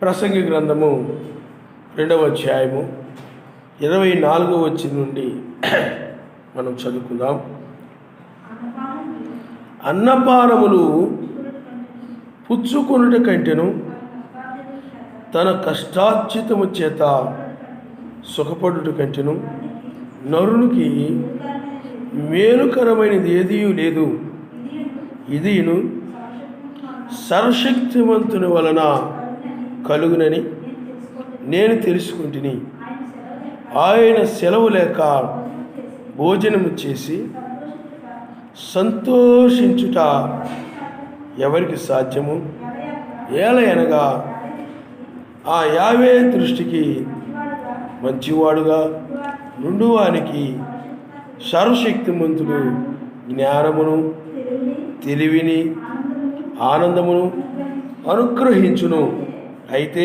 ప్రసంగి గ్రంథము 2వ అధ్యాయము 24వ వచనం నుండి మనం చదువుకుందాం. అన్నపానములు పుచ్చుకొనుట కంటెను తన కష్టార్జితము చేత సుఖపడుట కంటెను నరునికి మేలుకరమైనది ఏదీ లేదు. ఇదిను సర్వశక్తిమంతుని వలన కలుగునని నేను తెలుసుకుంటుని. ఆయన సెలవు లేక భోజనము చేసి సంతోషించుట ఎవరికి సాధ్యము? ఏలయనగా ఆ యావే దృష్టికి మంచివాడుగా నుండువానికి సర్వశక్తిమంతుడు జ్ఞానమును తెలివిని ఆనందమును అనుగ్రహించును. అయితే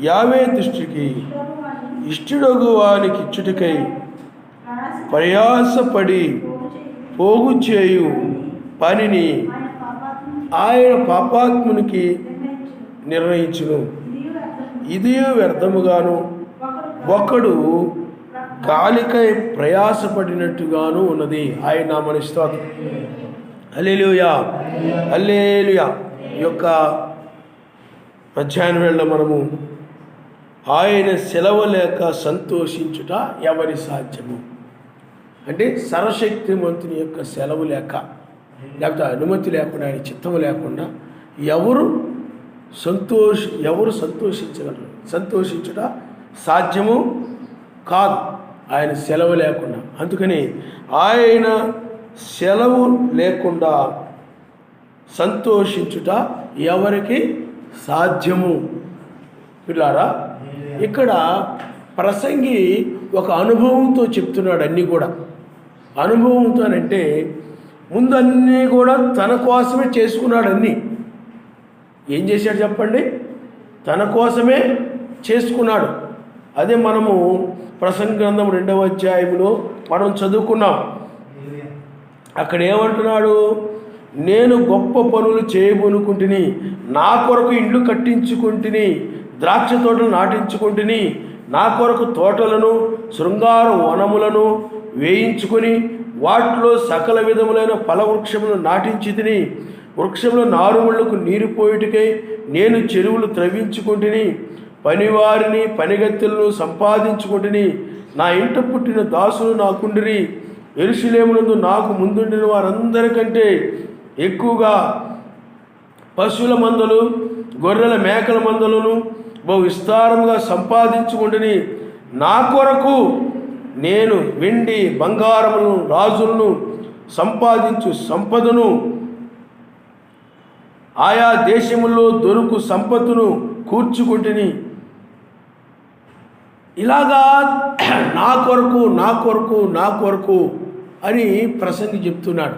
యావే దృష్టికి ఇష్టడగు వానికి ఇచ్చుటకై ప్రయాసపడి పోగు చేయు పనిని ఆయన పాపాత్మునికి నిర్ణయించును. ఇది వ్యర్థముగాను ఒకడు గాలికై ప్రయాసపడినట్టుగాను ఉన్నది. ఆయన నామమున స్తోత్రం. హల్లెలూయా, హల్లెలూయా. ఈ యొక్క మధ్యాహ్నం వేళ మనము ఆయన సెలవు లేక సంతోషించుట ఎవరి సాధ్యము అంటే సర్వశక్తిమంతుని యొక్క సెలవు లేక, లేకపోతే అనుమతి లేకుండా, ఆయన చిత్తము లేకుండా ఎవరు సంతోషించగలరు? సంతోషించుట సాధ్యము కాదు ఆయన సెలవు లేకుండా. అందుకని ఆయన సెలవు లేకుండా సంతోషించుట ఎవరికి సాధ్యము? పిల్లారా, ఇక్కడ ప్రసంగి ఒక అనుభవంతో చెప్తున్నాడు. అన్నీ కూడా అనుభవంతో అంటే ముందు అన్నీ కూడా తన కోసమే చేసుకున్నాడు. అన్నీ ఏం చేశాడు చెప్పండి? తన కోసమే చేసుకున్నాడు. అదే మనము ప్రసంగి గ్రంథం 2వ అధ్యాయంలో మనం చదువుకున్నాం. అక్కడ ఏమంటున్నాడు? నేను గొప్ప పనులు చేయబోనుకుంటుని, నా కొరకు ఇండ్లు కట్టించుకుంటుని, ద్రాక్ష తోటలు నాటించుకుంటుని, నా కొరకు తోటలను శృంగార వనములను వేయించుకొని వాటిలో సకల విధములైన ఫలవృక్షములను నాటించి తిని, వృక్షముల నారుముళ్లకు నీరు పోయుటకై నేను చెరువులు త్రవ్వించుకుంటుని, పనివారిని పనిగత్తెలను సంపాదించుకుంటుని, నా ఇంట పుట్టిన దాసులు నాకుండిరి. యెరూషలేమునందు నాకు ముందుండిన వారందరికంటే ఎక్కువగా పశువుల మందలు గొర్రెల మేకల మందలను బహు విస్తారంగా సంపాదించుకుంటుని, నా కొరకు నేను వెండి బంగారములను రాజులను సంపాదించు సంపదను ఆయా దేశముల్లో దొరుకు సంపత్తును కూర్చుకుంటుని. ఇలాగా నా కొరకు నా కొరకు నా కొరకు అని ప్రసంగి చెప్తున్నాడు.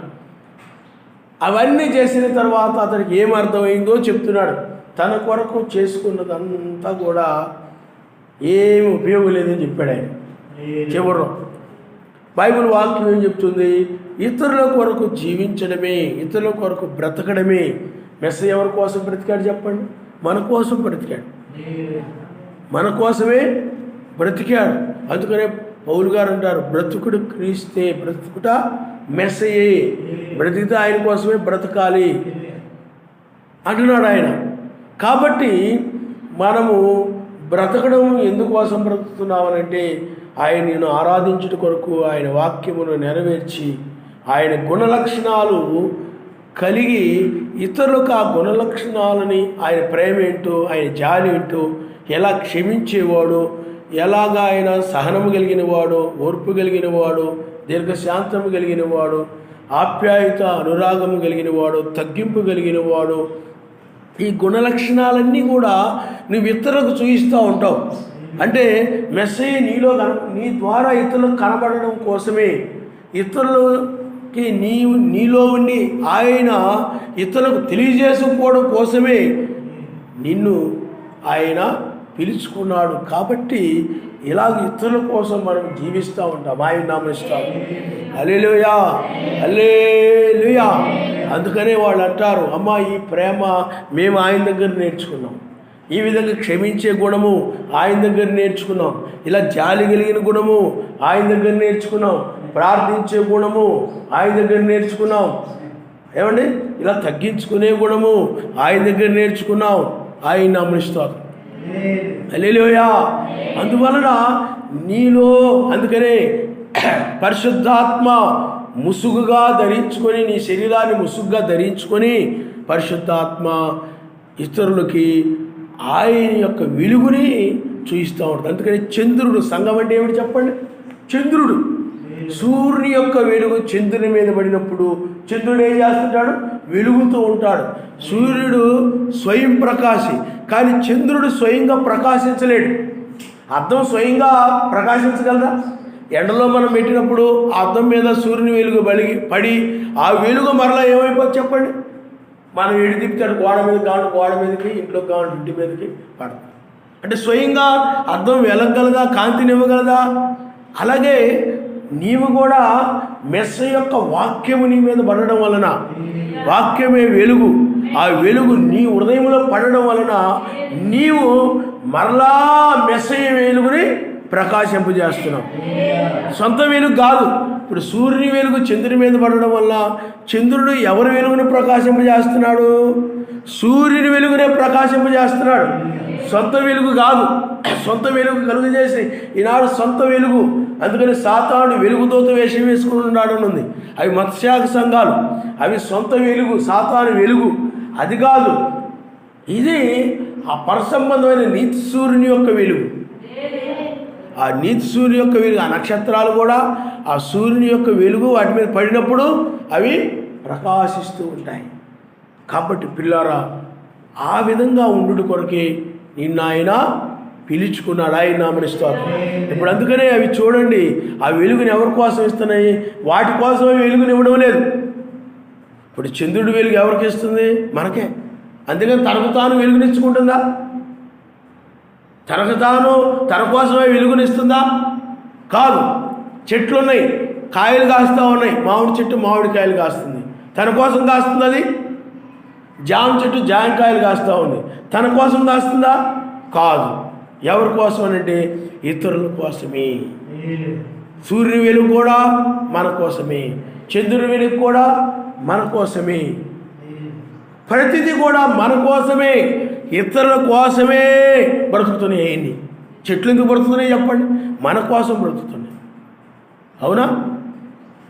అవన్నీ చేసిన తర్వాత అతనికి ఏమర్థమైందో చెప్తున్నాడు. తన కొరకు చేసుకున్నదంతా కూడా ఏమి ఉపయోగం లేదని చెప్పాడు ఆయన చివరిలో. బైబిల్ వాక్యం ఏం చెప్తుంది? ఇతరుల కొరకు జీవించడమే, ఇతరుల కొరకు బ్రతకడమే. మెస్సయ్య ఎవరి కోసం బ్రతికాడు చెప్పండి? మన కోసం బ్రతికాడు, మన కోసమే బ్రతికాడు. అందుకనే పౌలు గారు అంటారు, బ్రతుకుడు క్రీస్తే, బ్రతుకుట మెస్సయ్యే. బ్రతికితే ఆయన కోసమే బ్రతకాలి అంటున్నాడు ఆయన. కాబట్టి మనము బ్రతకడం ఎందుకోసం బ్రతుకుతున్నామనంటే ఆయనను ఆరాధించుట కొరకు, ఆయన వాక్యమును నెరవేర్చి ఆయన గుణలక్షణాలు కలిగి ఇతరులకు ఆ గుణలక్షణాలని, ఆయన ప్రేమ ఏంటో, ఆయన జాలి ఏంటో, ఎలా క్షమించేవాడు, ఎలాగా ఆయన సహనము కలిగిన వాడు, ఓర్పు కలిగిన వాడు, దీర్ఘశాంతము కలిగిన వాడు, ఆప్యాయత అనురాగము కలిగిన వాడు, తగ్గింపు కలిగిన వాడు, ఈ గుణలక్షణాలన్నీ కూడా నువ్వు ఇతరులకు చూపిస్తూ ఉంటావు. అంటే మెస్సయ్య నీ ద్వారా ఇతరులకు కనబడడం కోసమే, ఇతరులకి నీలో ఉండి ఆయన ఇతరులకు తెలియజేసుకోవడం కోసమే నిన్ను ఆయన పిలుచుకున్నాడు. కాబట్టి ఇలాగ ఇతరుల కోసం మనం జీవిస్తూ ఉంటాం. ఆయన నామిస్తాం. హల్లెలూయా, హల్లెలూయా. అందుకనే వాళ్ళు అంటారు, అమ్మ ఈ ప్రేమ మేము ఆయన దగ్గర నేర్చుకున్నాం, ఈ విధంగా క్షమించే గుణము ఆయన దగ్గర నేర్చుకున్నాం. ఇలా జాలి కలిగిన గుణము ఆయన దగ్గర నేర్చుకున్నాం. ప్రార్థించే గుణము ఆయన దగ్గర నేర్చుకున్నాం. ఏమండి, ఇలా తగ్గించుకునే గుణము ఆయన దగ్గర నేర్చుకున్నాం. ఆయన నామమునిస్తాం. హల్లెలూయా. అందువలన నీలో అందుకనే పరిశుద్ధాత్మ ముసుగుగా ధరించుకొని, నీ శరీరాన్ని ముసుగుగా ధరించుకొని పరిశుద్ధాత్మ ఇతరులకి ఆయన యొక్క వెలుగుని చూపిస్తూ ఉంటుంది. అందుకని చంద్రుడు, సంఘం అంటే ఏమిటి చెప్పండి? చంద్రుడు. సూర్యుని యొక్క వెలుగు చంద్రుని మీద పడినప్పుడు చంద్రుడు ఏం చేస్తుంటాడు? వెలుగుతూ ఉంటాడు. సూర్యుడు స్వయం ప్రకాశి, కానీ చంద్రుడు స్వయంగా ప్రకాశించలేడు. అద్దం స్వయంగా ప్రకాశించగలరా? ఎండలో మనం పెట్టినప్పుడు ఆ అద్దం మీద సూర్యుని వెలుగు పడి ఆ వెలుగు మరలా ఏమైపోతుంది చెప్పండి? మనం ఎడి తిప్పుతాడు, గోడ మీద కావాలి, గోడ మీదకి, ఇంట్లో కావాలి, ఇంటి మీదకి పడతాం. అంటే స్వయంగా అద్దం వెలగలదా? కాంతిని ఇవ్వగలదా? అలాగే నీవు కూడా మెస్స యొక్క వాక్యము నీ మీద పడడం వలన, వాక్యమే వెలుగు, ఆ వెలుగు నీ హృదయంలో పడడం వలన నీవు మరలా మెస్సయ్య వెలుగుని ప్రకాశింపజేస్తున్నావు. సొంత వెలుగు కాదు. ఇప్పుడు సూర్యుని వెలుగు చంద్రుని మీద పడడం వల్ల చంద్రుడు ఎవరి వెలుగుని ప్రకాశింపజేస్తున్నాడు? సూర్యుని వెలుగునే ప్రకాశింపజేస్తున్నాడు. సొంత వెలుగు కాదు. సొంత వెలుగు కలుగు చేసి ఈనాడు సొంత వెలుగు. అందుకని సాతాను వెలుగుతోత వేషం వేసుకుని ఉన్నాడు అని ఉంది. అవి మత్స్యాగ సంఘాలు, అవి సొంత వెలుగు, సాతాను వెలుగు అది కాదు. ఇది ఆ పరసంబంధమైన నీతి సూర్యుని యొక్క వెలుగు. ఆ నీతి సూర్యుని యొక్క వెలుగు, ఆ నక్షత్రాలు కూడా ఆ సూర్యుని యొక్క వెలుగు వాటి మీద పడినప్పుడు అవి ప్రకాశిస్తూ ఉంటాయి. కాబట్టి పిల్లారా, ఆ విధంగా ఉండు కొరకే నిన్న ఆయన పిలుచుకున్నాడు. ఆయన నామమునిస్తాడు. ఇప్పుడు అందుకనే అవి చూడండి, ఆ వెలుగుని ఎవరి కోసం ఇస్తున్నాయి? వాటి కోసం వెలుగుని ఇవ్వడం లేదు. ఇప్పుడు చంద్రుడి వెలుగు ఎవరికి ఇస్తుంది? మనకే. అందుకని తనకు తాను వెలుగునిచ్చుకుంటుందా? తన కోసమే వెలుగునిస్తుందా? కాదు. చెట్లు ఉన్నాయి, కాయలు కాస్తూ ఉన్నాయి. మామిడి చెట్టు మామిడి కాయలు కాస్తుంది, తన కోసం కాస్తుంది. అది జామ చెట్టు జామకాయలు కాస్తూ ఉంది, తన కోసం కాస్తుందా? కాదు. ఎవరి కోసం అంటే ఇతరుల కోసమే. సూర్యుని వెలుగు కూడా మన కోసమే, చంద్రుని వెలుగు కూడా మన కోసమే, ప్రతిదీ కూడా మన కోసమే, ఇతరుల కోసమే బ్రతుకుతున్నాయి. చెట్లు ఎందుకు బ్రతుకుతున్నాయి చెప్పండి? మన కోసం బ్రతుకుతున్నాయి. అవునా?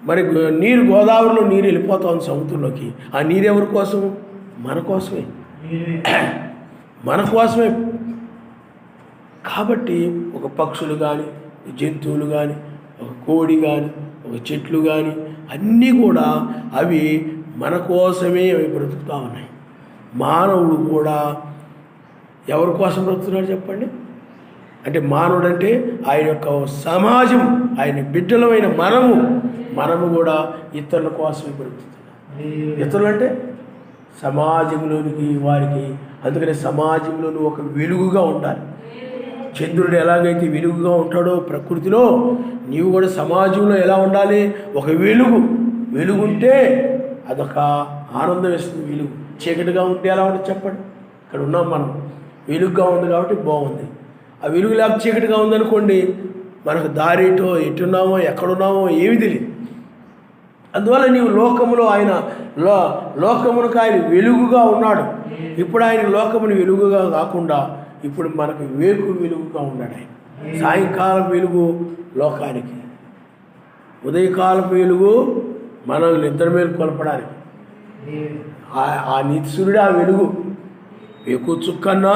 మరి నీరు, గోదావరిలో నీరు వెళ్ళిపోతా ఉంది సముద్రంలోకి. ఆ నీరు ఎవరి కోసం? మన కోసమే, మన కోసమే. కాబట్టి ఒక పక్షులు కానీ, జంతువులు కానీ, ఒక కోడి కానీ, ఒక చెట్లు కానీ అన్నీ కూడా అవి మన కోసమే అవి బ్రతుకుతూ ఉన్నాయి. మానవుడు కూడా ఎవరి కోసం బ్రతుకుతున్నాడు చెప్పండి? అంటే మానవుడు అంటే ఆయన యొక్క సమాజం, ఆయన బిడ్డలమైన మనము కూడా ఇతరుల కోసమే బ్రతుకుతున్నాం. ఇతరులు అంటే సమాజంలోనికి వారికి. అందుకనే సమాజంలో నువ్వు ఒక వెలుగుగా ఉండాలి. చంద్రుడు ఎలాగైతే వెలుగుగా ఉంటాడో ప్రకృతిలో, నీవు కూడా సమాజంలో ఎలా ఉండాలి? ఒక వెలుగుంటే అదొక ఆనందం వేస్తుంది. వెలుగు చీకటిగా ఉంటే ఎలా ఉంటుంది చెప్పండి? ఇక్కడ ఉన్నాం మనం, వెలుగుగా ఉంది కాబట్టి బాగుంది. ఆ వెలుగు లేకపోతే చీకటిగా ఉందనుకోండి, మనకు దారేటో, ఎట్టున్నామో, ఎక్కడున్నామో ఏమి తెలియదు. అందువల్ల నీవు లోకములో ఆయన లోకమునకు ఆయన వెలుగుగా ఉన్నాడు. ఇప్పుడు ఆయన లోకముని వెలుగుగా కాకుండా ఇప్పుడు మనకు వెలుగుగా ఉన్నాడు. ఆయన సాయంకాలం వెలుగు లోకానికి, ఉదయకాలపు వెలుగు మనల్ని ఇద్దరి మీద కొలపడానికి. ఆ నీతి సూర్యుడు ఆ వెలుగు. వేకు చుక్కన్నా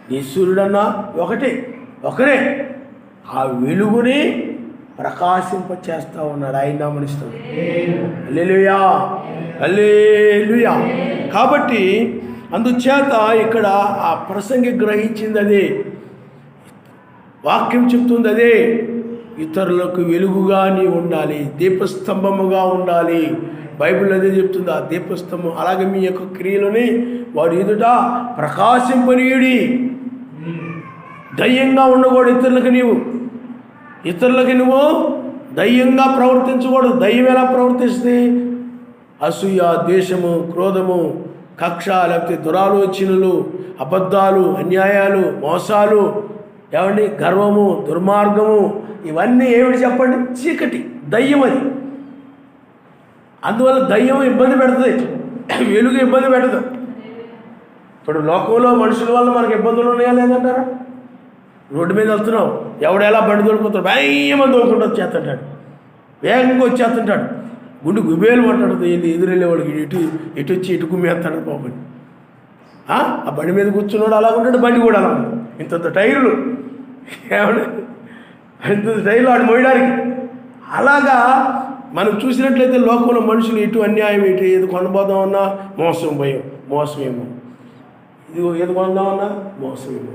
నీతి సూర్యుడన్నా ఒకరే. ఆ వెలుగుని ప్రకాశింపచేస్తూ ఉన్నాడు. ఆయన నామమునిస్తాడు. హల్లెలూయా, హల్లెలూయా. కాబట్టి అందుచేత ఇక్కడ ఆ ప్రసంగి గ్రహించింది అదే, వాక్యం చెప్తుంది అదే. ఇతరులకు వెలుగుగా నీ ఉండాలి, దీపస్తంభముగా ఉండాలి. బైబిల్ అదే చెప్తుంది. ఆ దీపస్తంభం అలాగే మీ యొక్క క్రియలని వారి ఎదుట ప్రకాశింపనీయుడి. దయ్యంగా ఉండకూడదు. ఇతరులకి నువ్వు దయ్యంగా ప్రవర్తించకూడదు. దయ్యం ఎలా ప్రవర్తిస్తుంది? అసూయ, ద్వేషము, క్రోధము, కక్ష, లేకపోతే దురాలోచనలు, అబద్ధాలు, అన్యాయాలు, మోసాలు, ఏమండి గర్వము, దుర్మార్గము, ఇవన్నీ ఏమిటి చెప్పండి? చీకటి, దయ్యం అది. అందువల్ల దయ్యం ఇబ్బంది పెడుతుంది, వెలుగు ఇబ్బంది పెట్టదు. ఇప్పుడు లోకంలో మనుషుల వల్ల మనకు ఇబ్బందులు ఉన్నాయా లేదంటారా? రోడ్డు మీద వెళ్తున్నాం, ఎవడెలా బండి దొరుకుతాడు, భయమని దొరుకుంటూ వచ్చేస్తుంటాడు, వేగంగా వచ్చేస్తుంటాడు, గుండు గుబేలు మాట్లాడుతుంది. ఎదురెళ్ళే వాడికి ఇటు వచ్చి ఇటు కుమ్మేస్తాడు బాబుని. ఆ బండి మీద కూర్చున్నాడు అలా ఉంటాడు, బండి కూడా అలా ఉంటుంది. ఇంత టైర్లు, ఏమంటే ఇంత టైర్లు ఆడు మోయడానికి. అలాగా మనం చూసినట్లయితే లోకంలో మనుషులు ఇటు అన్యాయం, ఇటు ఏది కొనబోదామన్నా మోసం, భయం, మోసమేమో, ఇది ఏది కొందామన్నా మోసమేమో.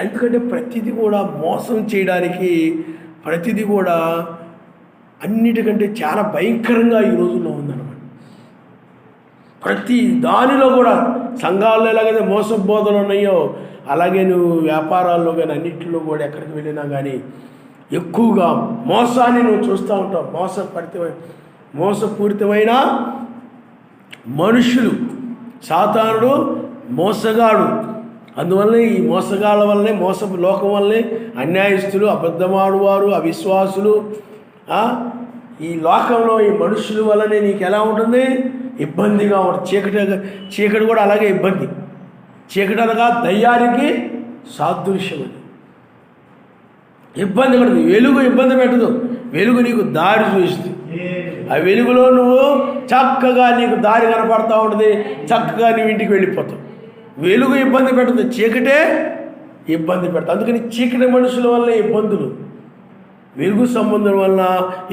ఎందుకంటే ప్రతిదీ కూడా మోసం చేయడానికి, ప్రతిదీ కూడా అన్నిటికంటే చాలా భయంకరంగా ఈ రోజుల్లో ఉందన్నమాట. ప్రతి దానిలో కూడా సంఘాల్లో ఎలాగైతే మోస బోధలు ఉన్నాయో అలాగే నువ్వు వ్యాపారాల్లో కానీ అన్నింటిలో కూడా ఎక్కడికి వెళ్ళినా కానీ ఎక్కువగా మోసాన్ని నువ్వు చూస్తూ ఉంటావు. మోసపూరితమైన మనుషులు, సాతానుడు మోసగాడు. అందువల్లనే ఈ మోసగాళ్ళ వల్లనే, లోకం వల్లనే అన్యాయస్తులు, అబద్ధమాడువారు, అవిశ్వాసులు, ఈ లోకంలో ఈ మనుషుల వల్లనే నీకు ఎలా ఉంటుంది? ఇబ్బందిగా ఉంటుంది. చీకటి కూడా అలాగే ఇబ్బంది. చీకటి అనగా దయ్యానికి సాదృశ్యం. అది ఇబ్బంది పడుతుంది. వెలుగు ఇబ్బంది పెట్టదు, వెలుగు నీకు దారి చూపిస్తుంది. ఆ వెలుగులో నువ్వు చక్కగా నీకు దారి కనపడతా ఉంటుంది, చక్కగా నువ్వు ఇంటికి వెళ్ళిపోతావు. వెలుగు ఇబ్బంది పెట్టదు, చీకటే ఇబ్బంది పెడతావు. అందుకని చీకటి మనుషుల వల్ల ఇబ్బందులు, వెలుగు సంబంధం వల్ల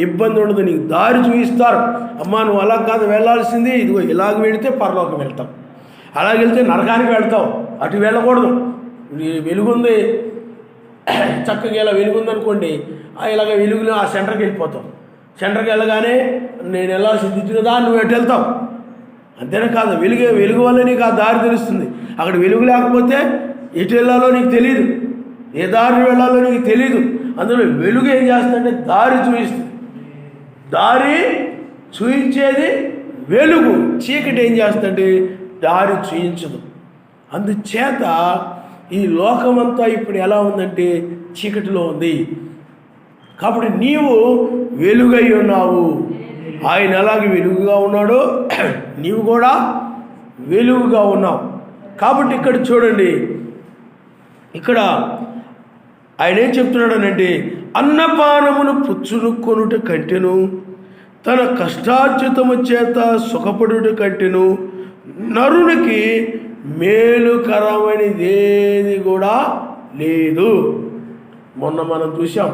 ఇబ్బంది ఉండదు. నీకు దారి చూపిస్తారు. అమ్మా నువ్వు అలా కాదు వెళ్ళాల్సింది, ఇదిగో ఇలాగ వెళితే పరలోకం వెళ్తావు, అలాగ వెళ్తే నరకానికి వెళ్తావు, అటు వెళ్ళకూడదు. వెలుగుంది, చక్కగా ఇలా వెలుగుందనుకోండి, ఇలాగ వెలుగులో ఆ సెంటర్కి వెళ్ళిపోతావు. సెంటర్కి వెళ్ళగానే నేను వెళ్ళాల్సింది ఇటు కదా, నువ్వు ఎటు వెళ్తావు. అంతేనా కాదు, వెలుగు వల్ల నీకు ఆ దారి తెలుస్తుంది. అక్కడ వెలుగు లేకపోతే ఎటు వెళ్ళాలో నీకు తెలియదు, ఏ దారిని వెళ్ళాలో నీకు తెలియదు. అందులో వెలుగు ఏం చేస్తుందంటే దారి చూపిస్తుంది. దారి చూయించేది వెలుగు. చీకటి ఏం చేస్తుందంటే దారి చూయించదు. అందుచేత ఈ లోకమంతా ఇప్పుడు ఎలా ఉందంటే చీకటిలో ఉంది. కాబట్టి నీవు వెలుగై ఉన్నావు. ఆయన ఎలాగ వెలుగుగా ఉన్నాడో నీవు కూడా వెలుగుగా ఉన్నావు. కాబట్టి ఇక్కడ చూడండి, ఇక్కడ ఆయన ఏం చెప్తున్నాడనంటే అన్నపానమును పుచ్చుకొనుట కంటెను, తన కష్టార్జితము చేత సుఖపడుట కంటెను నరునికి మేలుకరమైనదేది కూడా లేదు. మొన్న మనం చూసాం,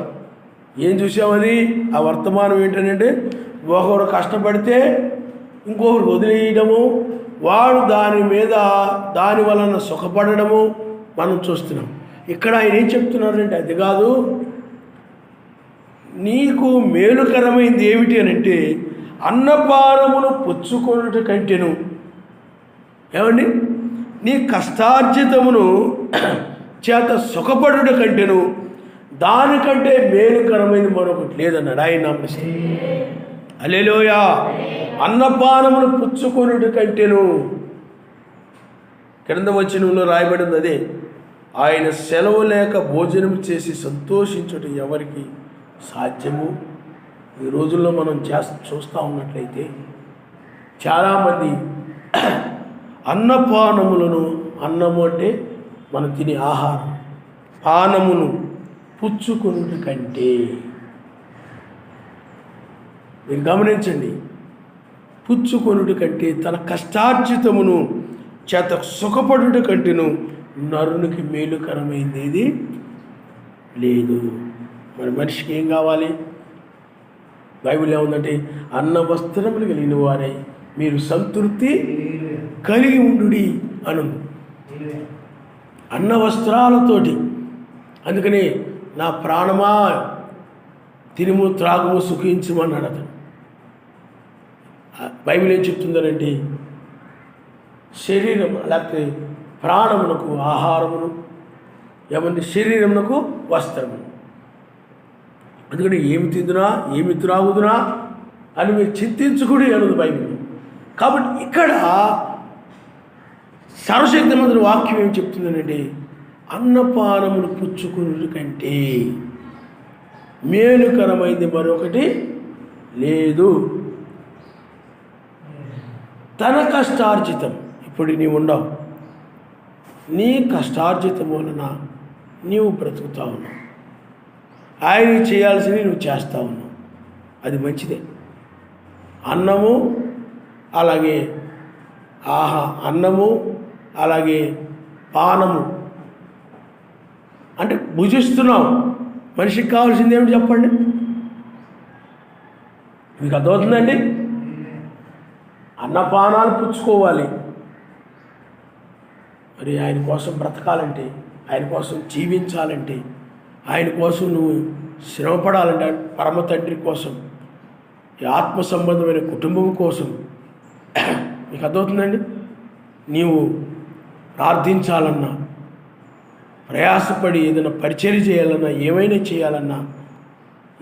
ఏం చూసామని? ఆ వర్తమానం ఏంటంటే ఒకరు కష్టపడితే ఇంకొకరు వదిలేయడము, వాడు దాని వలన సుఖపడము మనం చూస్తున్నాం. ఇక్కడ ఆయన ఏం చెప్తున్నారంటే అది కాదు, నీకు మేలుకరమైంది ఏమిటి అని అంటే అన్నపానమును పుచ్చుకొనుట కంటెను, ఏమండి నీ కష్టార్జితమును చేత సుఖపడుట కంటెను దానికంటే మేలుకరమైనది మరొకటి లేదన్నాడు ఆయన నమ్మకం. హల్లెలూయా. అన్నపానమును పుచ్చుకొనుట కంటెను, క్రింద వచనంలో రాయబడింది అదే. ఆయన సెలవు లేక భోజనం చేసి సంతోషించుట ఎవరికి సాధ్యము? ఈ రోజుల్లో మనం చూస్తూ ఉన్నట్లయితే చాలామంది అన్నపానములను, అన్నము అంటే మనం తినే ఆహారం, పానమును పుచ్చుకొనుట కంటే, మీరు గమనించండి, పుచ్చుకొనుట కంటే తన కష్టార్జితమును చేత సుఖపడుట కంటేను నరునికి మేలుకరమైంది ఏది లేదు. మరి మనిషికి ఏం కావాలి? బైబిల్ ఏముందంటే అన్న వస్త్రములు కలిగిన వారై మీరు సంతృప్తి కలిగి ఉండుడి అను. అన్న వస్త్రాలతోటి. అందుకని నా ప్రాణమా తినుము త్రాగుము సుఖించమన్నాడు అతను. బైబిల్ ఏం చెప్తుందనంటే శరీరం లేకపోతే ప్రాణమునకు ఆహారమును, ఏమంటే శరీరమునకు వస్త్రమును. అందుకని ఏమి తిందునా ఏమి త్రాగుదునా అని మీరు చింతించుకుని అన్నది బైబిల్. కాబట్టి ఇక్కడ సర్వశక్తిమంతుని వాక్యం ఏం చెప్తుందనండి, అన్నపానములు పుచ్చుకుని కంటే మేలుకరమైంది మరొకటి లేదు. తన కష్టార్జితం, ఇప్పుడు నీవు ఉండవు, నీ కష్టార్జితం వలన నీవు బ్రతుకుతా ఉన్నావు, ఆయన చేయాల్సింది నువ్వు చేస్తా ఉన్నావు, అది మంచిదే. అన్నము అలాగే అన్నము అలాగే పానము అంటే భుజిస్తున్నాం. మనిషికి కావాల్సింది ఏమిటి చెప్పండి? మీకు అర్థమవుతుందండి? అన్నపానాలు పుచ్చుకోవాలి. మరి ఆయన కోసం బ్రతకాలంటే, ఆయన కోసం జీవించాలంటే, ఆయన కోసం నువ్వు శ్రమపడాలంటే, పరమ తండ్రి కోసం, ఈ ఆత్మ సంబంధమైన కుటుంబం కోసం, మీకు అర్థమవుతుందండి? నీవు ప్రార్థించాలన్నా, ప్రయాసపడి ఏదైనా పరిచర్య చేయాలన్నా, ఏమైనా చేయాలన్నా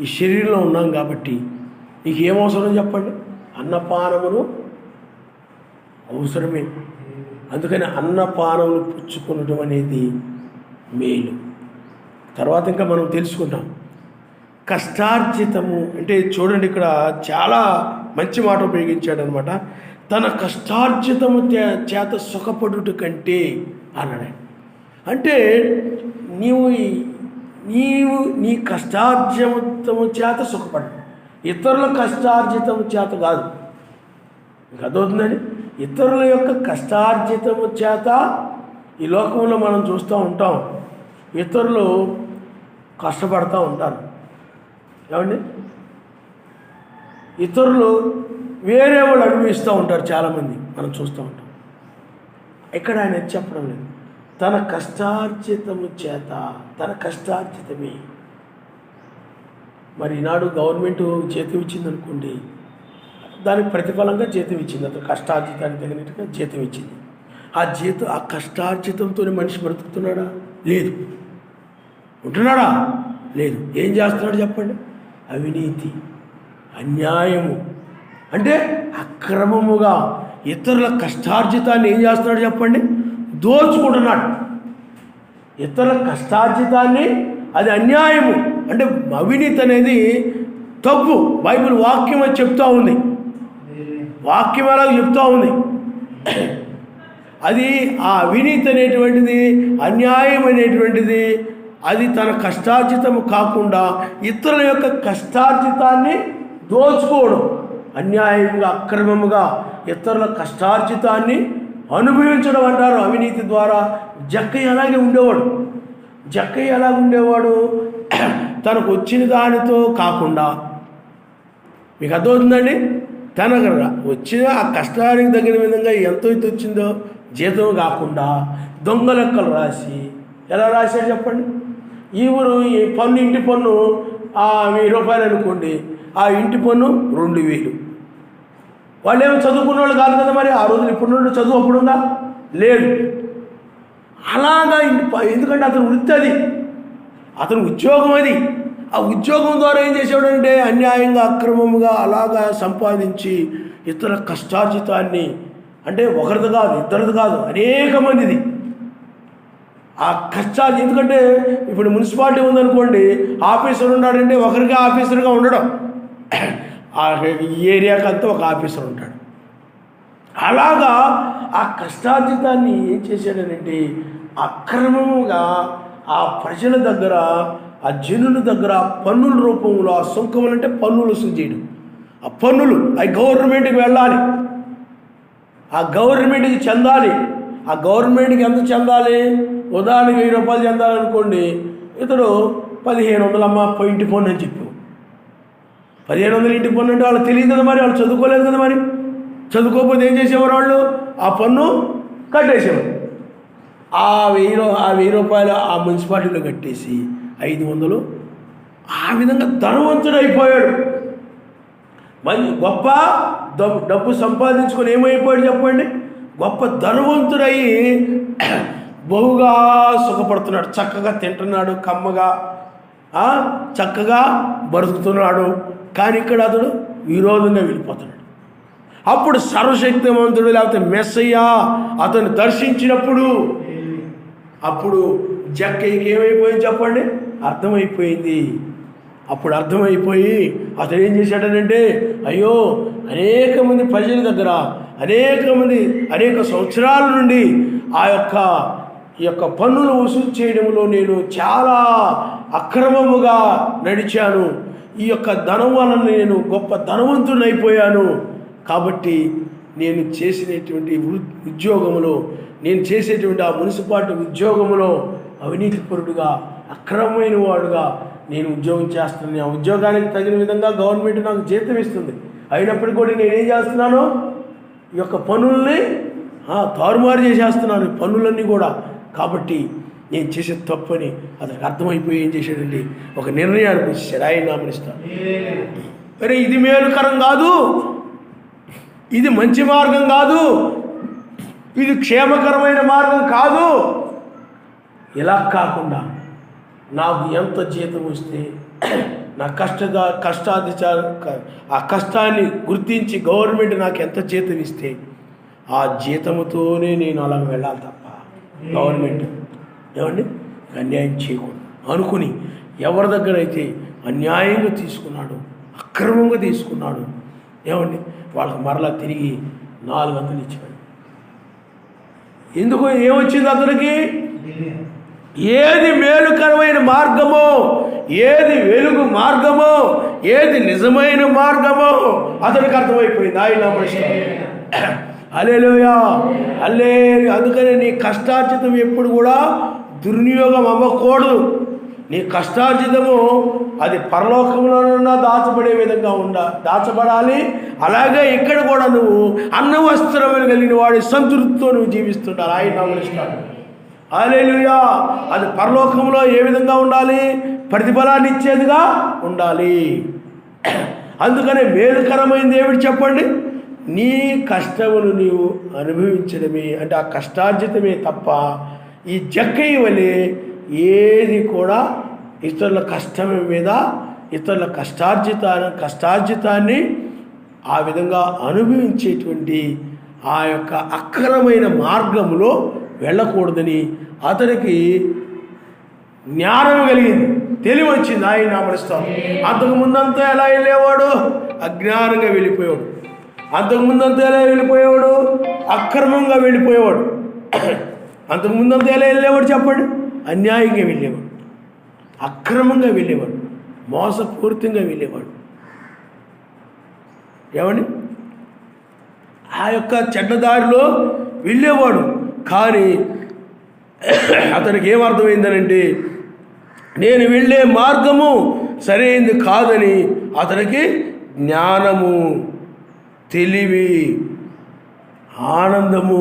ఈ శరీరంలో ఉన్నాం కాబట్టి నీకు ఏమవసరం చెప్పండి? అన్నపానములు అవసరమే. అందుకని అన్నపానములు పుచ్చుకునడం అనేది మేలు. తర్వాత ఇంకా మనం తెలుసుకుంటాం. కష్టార్జితము అంటే చూడండి, ఇక్కడ చాలా మంచి మాట ఉపయోగించాడు అనమాట. తన కష్టార్జితము చేత సుఖపడుట కంటే అన్నాడు. అంటే నీవు నీ కష్టార్జితము చేత సుఖపడు, ఇతరుల కష్టార్జితము చేత కాదు. మీకు అర్థమవుతుందండి? ఇతరుల యొక్క కష్టార్జితము చేత ఈ లోకంలో మనం చూస్తూ ఉంటాం. ఇతరులు కష్టపడుతూ ఉంటారు. ఏమండి? ఇతరులు వేరే వాళ్ళు అనుభవిస్తూ ఉంటారు. చాలామంది మనం చూస్తూ ఉంటాం. ఇక్కడ ఆయన చెప్పడం లేదు, తన కష్టార్జితము చేత, తన కష్టార్జితమే. మరి ఈనాడు గవర్నమెంట్ జీతం ఇచ్చింది అనుకోండి, దానికి ప్రతిఫలంగా జీతం ఇచ్చింది, అతను కష్టార్జితానికి తగినట్టుగా జీతం ఇచ్చింది. ఆ కష్టార్జితంతోనే మనిషి బ్రతుకుతున్నాడా? లేదు. ఉంటున్నాడా? లేదు. ఏం చేస్తున్నాడు చెప్పండి? అవినీతి, అన్యాయము, అంటే అక్రమముగా ఇతరుల కష్టార్జితాన్ని ఏం చేస్తున్నాడు చెప్పండి? దోచుకుంటున్నాడు. ఇతరుల కష్టార్జితాన్ని, అది అన్యాయము, అంటే అవినీతి అనేది తప్పు. బైబిల్ వాక్యం అది చెప్తా ఉంది. వాక్యం అలా చెప్తా ఉంది. అది ఆ అవినీతి అనేటువంటిది, అన్యాయం అనేటువంటిది, అది తన కష్టార్జితము కాకుండా ఇతరుల యొక్క కష్టార్జితాన్ని దోచుకోవడం, అన్యాయంగా అక్రమముగా ఇతరుల కష్టార్జితాన్ని అనుభవించడం అంటారు అవినీతి ద్వారా. జక్కయ్య అలాగే ఉండేవాడు. తనకు వచ్చిన దానితో కాకుండా, మీకు అర్థమవుతుందండి? తనకు వచ్చిన ఆ కష్టానికి తగిన విధంగా ఎంతో ఇది వచ్చిందో జీతం కాకుండా దొంగ లెక్కలు రాసి, ఎలా రాశాడు చెప్పండి? ఈ పన్ను, ఇంటి పన్ను 1000 రూపాయలు అనుకోండి, ఆ ఇంటి పన్ను 2000. వాళ్ళు ఏమో చదువుకున్న వాళ్ళు కాదు కదా, మరి ఆ రోజులు ఇప్పుడు చదువు అప్పుడుందా? లేదు. అలాగా ఎందుకంటే అతను వృత్తి అది, అతని ఉద్యోగం అది. ఆ ఉద్యోగం ద్వారా ఏం చేసేవాడంటే అన్యాయంగా అక్రమముగా అలాగా సంపాదించి ఇతర కష్టార్జితాన్ని, అంటే ఒకరిది కాదు, ఇద్దరిది కాదు, అనేక మందిది ఆ కష్టాలు. ఎందుకంటే ఇప్పుడు మున్సిపాలిటీ ఉందనుకోండి, ఆఫీసర్ ఉన్నాడంటే ఒకరికి ఆఫీసర్గా ఉండడం, ఈ ఏరియాకి అంతా ఒక ఆఫీసర్ ఉంటాడు. అలాగా ఆ కష్టార్జితాన్ని ఏం చేశాడనంటే అక్రమముగా ఆ ప్రజల దగ్గర, ఆ జనుల దగ్గర పన్నుల రూపంలో, ఆ సుంకములు అంటే పన్నులు వసూలు చేయడం, ఆ పన్నులు అవి గవర్నమెంట్కి వెళ్ళాలి, ఆ గవర్నమెంట్కి చెందాలి. ఆ గవర్నమెంట్కి ఎంత చెందాలి? ఉదాహరణకి 1000 రూపాయలు చెందాలనుకోండి, ఇతడు 1500 ఇంటి పన్ను అని చెప్పావు. 1500 ఇంటి పన్ను అంటే వాళ్ళకి తెలియదు కదా, మరి వాళ్ళు చదువుకోలేదు కదా. మరి చదువుకోకపోతే ఏం చేసేవారు? వాళ్ళు ఆ పన్ను కట్టేసేవారు. ఆ 1000 రూపాయలు ఆ మున్సిపాలిటీలో కట్టేసి 500 ఆ విధంగా ధనవంతుడు అయిపోయాడు. మంచి గొప్ప డబ్బు సంపాదించుకొని ఏమైపోయాడు చెప్పండి? గొప్ప ధనవంతుడయి బహుగా సుఖపడుతున్నాడు, చక్కగా తింటున్నాడు, కమ్మగా చక్కగా బ్రతుకుతున్నాడు. కానీ ఇక్కడ అతడు విరోధంగా వెళ్ళిపోతున్నాడు. అప్పుడు సర్వశక్తిమంతుడు లేకపోతే మెస్సయ్య అతను దర్శించినప్పుడు అప్పుడు జక్కయ్యకి ఏమైపోయింది చెప్పండి, అర్థమైపోయింది. అప్పుడు అర్థమైపోయి అతను ఏం చేశాడనంటే, అయ్యో అనేక మంది ప్రజల దగ్గర అనేక సంవత్సరాల నుండి ఈ యొక్క పన్నులు వసూలు చేయడంలో నేను చాలా అక్రమముగా నడిచాను. ఈ యొక్క ధనం వలన నేను గొప్ప ధనవంతుని అయిపోయాను. కాబట్టి నేను చేసినటువంటి ఉద్యోగంలో, నేను చేసేటువంటి ఆ మున్సిపాలిటీ ఉద్యోగంలో అవినీతిపరుడుగా, అక్రమమైన వాడుగా నేను ఉద్యోగం చేస్తున్నాను. ఆ ఉద్యోగానికి తగిన విధంగా గవర్నమెంట్ నాకు జీతం ఇస్తుంది. అయినప్పటికీ కూడా నేనేం చేస్తున్నాను, ఈ యొక్క పన్నుల్ని తారుమారు చేసేస్తున్నాను, పన్నులన్నీ కూడా. కాబట్టి నేను చేసే తప్పని అతనికి అర్థమైపోయి ఏం చేశాడండి, ఒక నిర్ణయానికి వచ్చేసాడు. ఆయన నామనిస్తాను, అరే ఇది మేలుకరం కాదు, ఇది మంచి మార్గం కాదు, ఇది క్షేమకరమైన మార్గం కాదు. ఇలా కాకుండా నాకు ఎంత జీతం వస్తే నా ఆ కష్టాన్ని గుర్తించి గవర్నమెంట్ నాకు ఎంత జీతం ఇస్తే ఆ జీతంతోనే నేను అలా వెళ్ళాలి తప్ప గవర్నమెంట్ ఏమండి అన్యాయం చేయకూడదు అనుకుని ఎవరి దగ్గర అయితే అన్యాయంగా తీసుకున్నాడు, అక్రమంగా తీసుకున్నాడు, ఏమండి వాళ్ళకి మరలా తిరిగి 400 ఇచ్చాడు. ఎందుకు ఏమొచ్చింది అతనికి? ఏది మేలుకరమైన మార్గమో, ఏది వెలుగు మార్గమో, ఏది నిజమైన మార్గమో అతనికి అర్థమైపోయింది. ఆయన హల్లెలూయా హల్లెలూయా. అందుకని నీ కష్టార్జితం ఎప్పుడు కూడా దుర్వినియోగం అవ్వకూడదు. నీ కష్టార్జితము అది పరలోకంలోనన్నా దాచబడే విధంగా దాచబడాలి. అలాగే ఇక్కడ కూడా నువ్వు అన్న వస్త్రములు కలిగిన వాడి సంతృప్తితో నువ్వు జీవిస్తుండాలి. ఆయన నామనిస్తాడు. హల్లెలూయా. అది పరలోకంలో ఏ విధంగా ఉండాలి? ప్రతిఫలాన్ని ఇచ్చేదిగా ఉండాలి. అందుకనే మేలుకరమైనది ఏమిటి చెప్పండి? నీ కష్టమును నీవు అనుభవించడమే, అంటే ఆ కష్టార్జితమే తప్ప ఈ జక్కయ్య వలె ఏది కూడా ఇతరుల కష్టం మీద ఇతరుల కష్టార్జితాన్ని ఆ విధంగా అనుభవించేటువంటి ఆ యొక్క అక్రమైన మార్గంలో వెళ్ళకూడదని అతనికి జ్ఞానం కలిగింది, తెలివి వచ్చింది. ఆయన నామనిస్తాను. అంతకుముందంతా ఎలా వెళ్ళేవాడు? అజ్ఞానంగా వెళ్ళిపోయాడు. అంతకుముందంతా ఎలా వెళ్ళిపోయేవాడు? అక్రమంగా వెళ్ళిపోయేవాడు. అంతకుముందంతా ఎలా వెళ్ళేవాడు చెప్పండి? అన్యాయంగా వెళ్ళేవాడు, అక్రమంగా వెళ్ళేవాడు, మోసపూరితంగా వెళ్ళేవాడు. ఏమండి ఆ యొక్క చెడ్డదారిలో వెళ్ళేవాడు. కానీ అతనికి ఏమర్థమైందనంటే నేను వెళ్ళే మార్గము సరైనది కాదని అతనికి జ్ఞానము, తెలివి, ఆనందము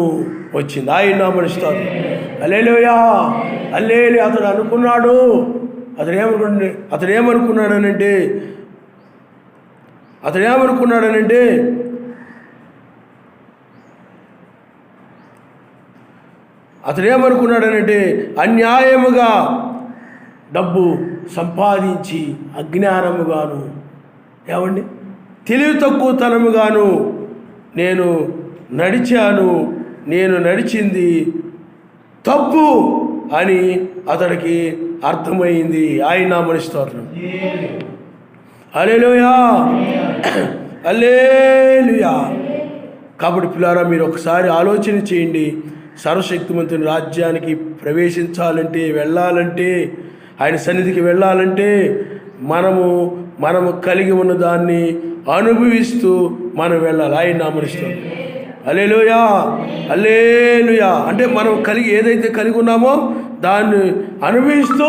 వచ్చింది. ఆయన నామనిస్తాడు. హల్లెలూయా హల్లెలూయా. అతడు అనుకున్నాడు, అతడు ఏమనుకున్నాడనంటే అన్యాయముగా డబ్బు సంపాదించి అజ్ఞానముగాను, ఏమండి తెలివి తక్కువతనముగాను నేను నడిచింది తప్పు అని అతడికి అర్థమైంది. ఆయన నామమున స్తోత్రం. హల్లెలూయా హల్లెలూయా. కాబట్టి పిల్లారా, మీరు ఒకసారి ఆలోచన చేయండి. సర్వశక్తిమంతుని రాజ్యానికి ప్రవేశించాలంటే, వెళ్ళాలంటే, ఆయన సన్నిధికి వెళ్ళాలంటే మనము కలిగి ఉన్న దాన్ని అనుభవిస్తూ మనం వెళ్ళాలి. ఆయన నామమున స్తోత్రం. హల్లెలూయా హల్లెలూయా. అంటే మనం ఏదైతే కలిగి ఉన్నామో దాన్ని అనుభవిస్తూ,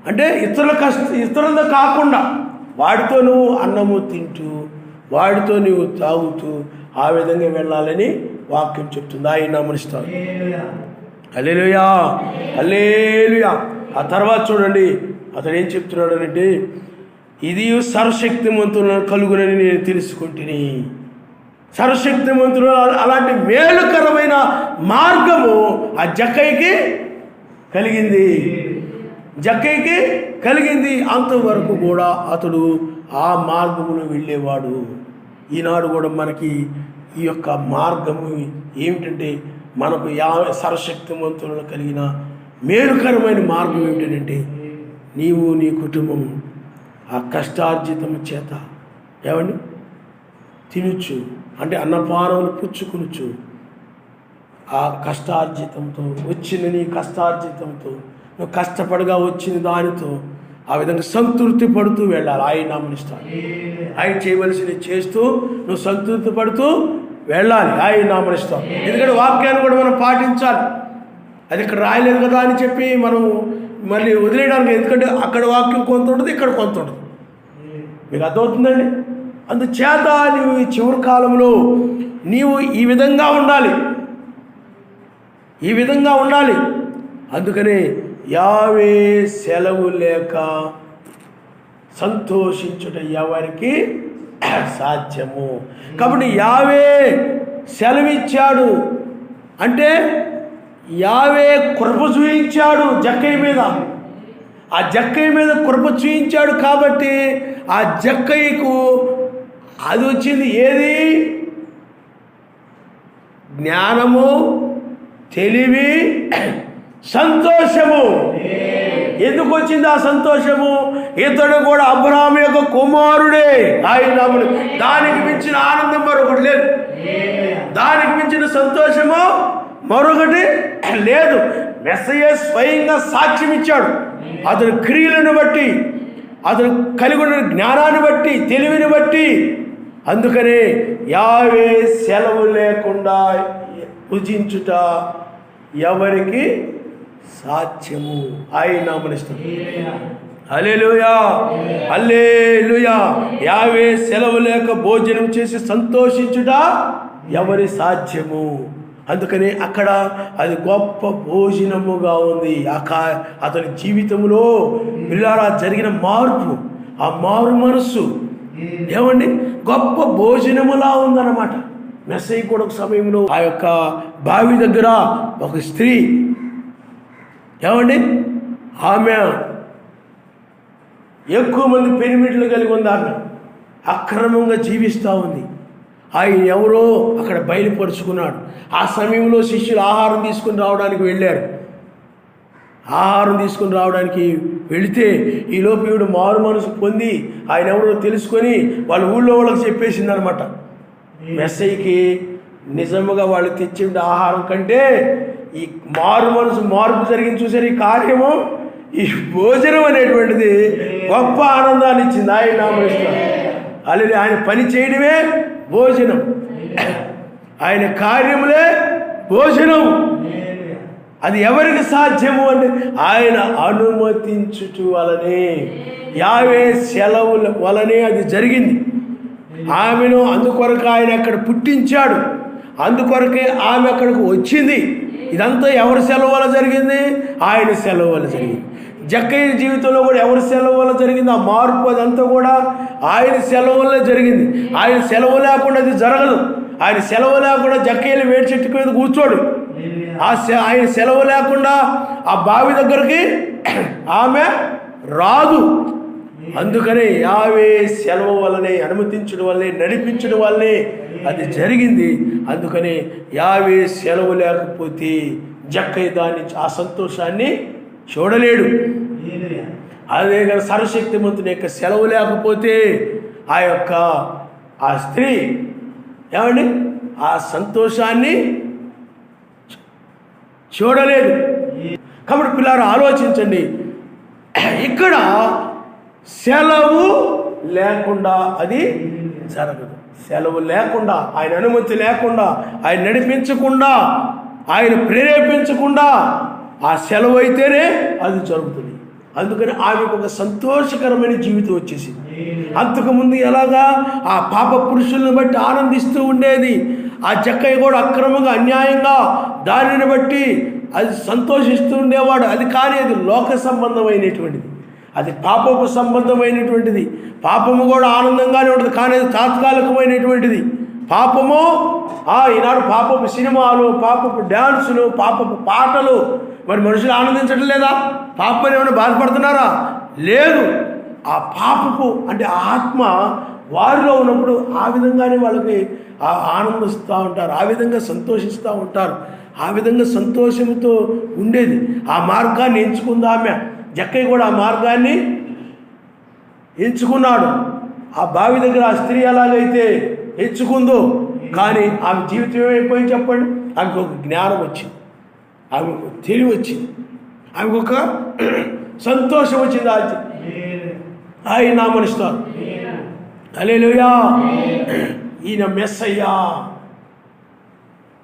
అంటే ఇతరులతో కాకుండా వాడితో నువ్వు అన్నము తింటూ, వాడితో నువ్వు తాగుతూ ఆ విధంగా వెళ్ళాలని వాక్యం చెప్తుంది. ఆయన నామమున హల్లెలూయా హల్లెలూయా. ఆ తర్వాత చూడండి అతడు ఏం చెప్తున్నాడు అంటే, ఇది సర్వశక్తిమంతులను కలుగునని నేను తెలుసుకుంటుని. సర్వశక్తిమంతుడు అలాంటి మేలుకరమైన మార్గము ఆ జక్కయ్యకి కలిగింది. అంతవరకు కూడా అతడు ఆ మార్గములో వెళ్ళేవాడు. ఈనాడు కూడా మనకి ఈ యొక్క మార్గము ఏమిటంటే, మనకు సర్వశక్తివంతులను కలిగిన మేలుకరమైన మార్గం ఏమిటంటే, నీవు నీ కుటుంబం ఆ కష్టార్జితము చేత ఏమండి తినచ్చు, అంటే అన్నపానములు పుచ్చుకునొచ్చు. ఆ కష్టార్జితంతో వచ్చిన నీ కష్టార్జితంతో నువ్వు కష్టపడగా వచ్చిన దానితో ఆ విధంగా సంతృప్తి పడుతూ వెళ్ళాలి. ఆయన నామనిస్తాను, ఆయన చేయవలసినవి చేస్తూ నువ్వు సంతృప్తి పడుతూ వెళ్ళాలి. ఆయన నామనిస్తాం. ఎందుకంటే వాక్యాన్ని కూడా మనం పాటించాలి. అది ఇక్కడ రాయలేదు కదా అని చెప్పి మనం మళ్ళీ వదిలేయడానికి, ఎందుకంటే అక్కడ వాక్యం కొంత ఉంటుంది, ఇక్కడ కొంత ఉంటుంది. మీకు అర్థమవుతుందండి? అందుచేత నీవు ఈ చివరి కాలంలో నీవు ఈ విధంగా ఉండాలి, ఈ విధంగా ఉండాలి. అందుకనే యావే సెలవు లేక సంతోషించుట ఎవరికి సాధ్యము. కాబట్టి యావే సెలవిచ్చాడు అంటే యావే కృప చూయించాడు జక్కయ్య మీద. ఆ జక్కయ్య మీద కృప చూయించాడు కాబట్టి ఆ జక్కయ్యకు అది వచ్చింది. ఏది? జ్ఞానము, తెలివి, సంతోషము. ఎందుకు వచ్చింది ఆ సంతోషము? ఇతడు కూడా అబ్రహాము యొక్క కుమారుడే. ఆయన దానికి మించిన ఆనందం మరొకటి లేదు, దానికి మించిన సంతోషము మరొకటి లేదు. మెస్సయ్య స్వయంగా సాక్ష్యం ఇచ్చాడు. అతని క్రియలను బట్టి, అతను కలిగి ఉన్న జ్ఞానాన్ని బట్టి, తెలివిని బట్టి. అందుకనే యావే సెలవు లేకుండా భుజించుట ఎవరికి సాధ్యము. ఆయన నామనిస్తాం. హల్లెలూయా, హల్లెలూయా. యావే సెలవు లేక భోజనం చేసి సంతోషించుట ఎవరి సాధ్యము. అందుకని అక్కడ అది గొప్ప భోజనముగా ఉంది. అతని జీవితంలో పిల్లారా జరిగిన మార్పు, ఆ మారు మనస్సు ఏమండి గొప్ప భోజనములా ఉందన్నమాట. మెస్సయ్య కూడా ఒక సమయంలో ఆ యొక్క బావి దగ్గర ఒక స్త్రీ ఏమండి ఆమె ఎక్కువ మంది పెనిమిట్లు కలిగి ఉంది. ఆమె అక్రమంగా జీవిస్తూ ఉంది. ఆయన ఎవరో అక్కడ బయలుపరుచుకున్నాడు. ఆ సమయంలో శిష్యులు ఆహారం తీసుకుని రావడానికి వెళ్ళారు. ఆహారం తీసుకుని రావడానికి వెళితే ఈలోపు ఈవిడ మారు మనసు పొంది ఆయన ఎవరో తెలుసుకొని వాళ్ళ ఊళ్ళో వాళ్ళకి చెప్పేసింది అనమాట. మెస్సయ్యకి నిజముగా వాళ్ళు తెచ్చిన ఆహారం కంటే ఈ మార్పు జరిగింది చూసారు. ఈ కార్యము, ఈ భోజనం అనేటువంటిది గొప్ప ఆనందాన్ని ఇచ్చింది. ఆయన నామనిస్తాడు. అలాగే ఆయన పని చేయడమే భోజనం, ఆయన కార్యములే భోజనం. అది ఎవరికి సాధ్యము అంటే ఆయన అనుమతించుట వలనే, యావే సెలవుల వలనే అది జరిగింది. ఆమెను అందుకొరకు ఆయన అక్కడ పుట్టించాడు, అందుకొరకే ఆమె అక్కడికి వచ్చింది. ఇదంతా ఎవరి సెలవు వల్ల జరిగింది? ఆయన సెలవు వల్ల జరిగింది. జక్కయ్య జీవితంలో కూడా ఎవరి సెలవు వల్ల జరిగింది? ఆ మార్పు అదంతా కూడా ఆయన సెలవు వల్లే జరిగింది. ఆయన సెలవు లేకుండా అది జరగదు. ఆయన సెలవు లేకుండా జక్కయ్యలు వేడి చెట్టు మీద కూర్చోడు. ఆయన సెలవు లేకుండా ఆ బావి దగ్గరికి ఆమె రాదు. అందుకనే యావే సెలవు వల్లనే, అనుమతించడం వల్లే, నడిపించడం వల్లే అది జరిగింది. అందుకనే యావే సెలవు లేకపోతే జక్కయ్య దాన్ని, ఆ సంతోషాన్ని చూడలేడు. అదే కానీ సర్వశక్తిమంతుని యొక్క సెలవు లేకపోతే ఆ స్త్రీ ఏమండి ఆ సంతోషాన్ని చూడలేదు. కాబట్టి పిల్లలు ఆలోచించండి, ఇక్కడ సెలవు లేకుండా అది జరగదు. సెలవు లేకుండా, ఆయన అనుమతి లేకుండా, ఆయన నడిపించకుండా, ఆయన ప్రేరేపించకుండా ఆ సెలవు అయితేనే అది జరుగుతుంది. అందుకని ఆమెకు ఒక సంతోషకరమైన జీవితం వచ్చేసింది. అంతకుముందు ఎలాగా ఆ పాప పురుషులను బట్టి ఆనందిస్తూ ఉండేది, ఆ జక్కయ్య కూడా అక్రమంగా, అన్యాయంగా దానిని బట్టి అది సంతోషిస్తూ ఉండేవాడు. అది కానీ అది లోక సంబంధమైనటువంటిది, అది పాపపు సంబంధమైనటువంటిది. పాపము కూడా ఆనందంగానే ఉంటుంది, కానీ అది తాత్కాలికమైనటువంటిది. పాపము ఈనాడు పాపపు సినిమాలు, పాపపు డ్యాన్సులు, పాపపు పాటలు. మరి మనుషులు ఆనందించడం లేదా? పాపని ఏమైనా బాధపడుతున్నారా? లేదు. ఆ పాపపు అంటే ఆత్మ వారిలో ఉన్నప్పుడు ఆ విధంగానే వాళ్ళకి ఆనందిస్తూ ఉంటారు, ఆ విధంగా సంతోషిస్తూ ఉంటారు. ఆ విధంగా సంతోషంతో ఉండేది. ఆ మార్గాన్ని ఎంచుకుంది ఆమె. జక్కయ్య కూడా ఆ మార్గాన్ని ఎంచుకున్నాడు. ఆ బావి దగ్గర ఆ స్త్రీ ఎలాగైతే ఎంచుకుందో, కానీ ఆమె జీవితం ఏమైపోయింది చెప్పండి? ఆమెకు ఒక జ్ఞానం వచ్చింది, ఆమెకు తెలివి వచ్చింది, ఆమెకు ఒక సంతోషం వచ్చింది. ఆయన నామనిస్తారు. హల్లెలూయా. ఈయన మెస్సయ్యా.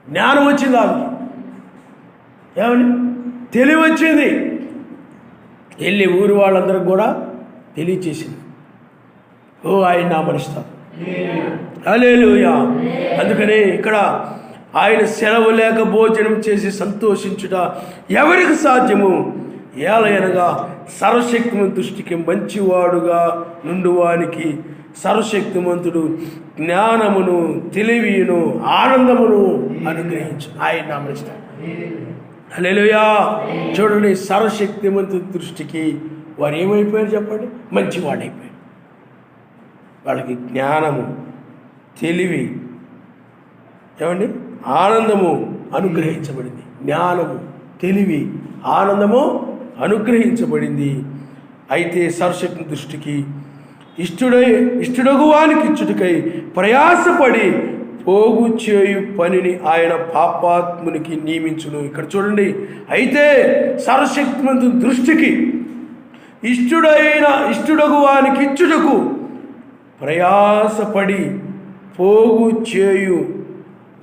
జ్ఞానం వచ్చింది ఆమెకి. ఏమని? తెలివి వచ్చింది. వెళ్ళి ఊరి వాళ్ళందరికి కూడా తెలియచేసింది. ఓ ఆయన నామనిస్తారు. హల్లెలూయా. అందుకని ఇక్కడ ఆయన సెలవు లేక భోజనం చేసి సంతోషించుట ఎవరికి సాధ్యము? ఏలయనగా సర్వశక్తిమంతుడి దృష్టికి మంచివాడుగా నుండువానికి సర్వశక్తిమంతుడు జ్ఞానమును, తెలివిను, ఆనందమును అనుగ్రహించు. ఆయన నామనిస్తారు. హల్లెలూయా. చూడండి, సర్వశక్తిమంతుడి దృష్టికి వారు ఏమైపోయారు చెప్పండి? మంచివాడైపోయారు. వాళ్ళకి జ్ఞానము, తెలివి, ఏమండి, ఆనందము అనుగ్రహించబడింది. జ్ఞానము, తెలివి, ఆనందము అనుగ్రహించబడింది. అయితే సర్వశక్తి దృష్టికి ఇష్టడగు వానికి ఇచ్చుటకై ప్రయాసపడి పోగు చేయు పనిని ఆయన పాపాత్మునికి నియమించును. ఇక్కడ చూడండి, అయితే సర్వశక్తిమంతు దృష్టికి ఇష్టడగు వానికి ఇచ్చుటకు ప్రయాసపడి పోగు చేయు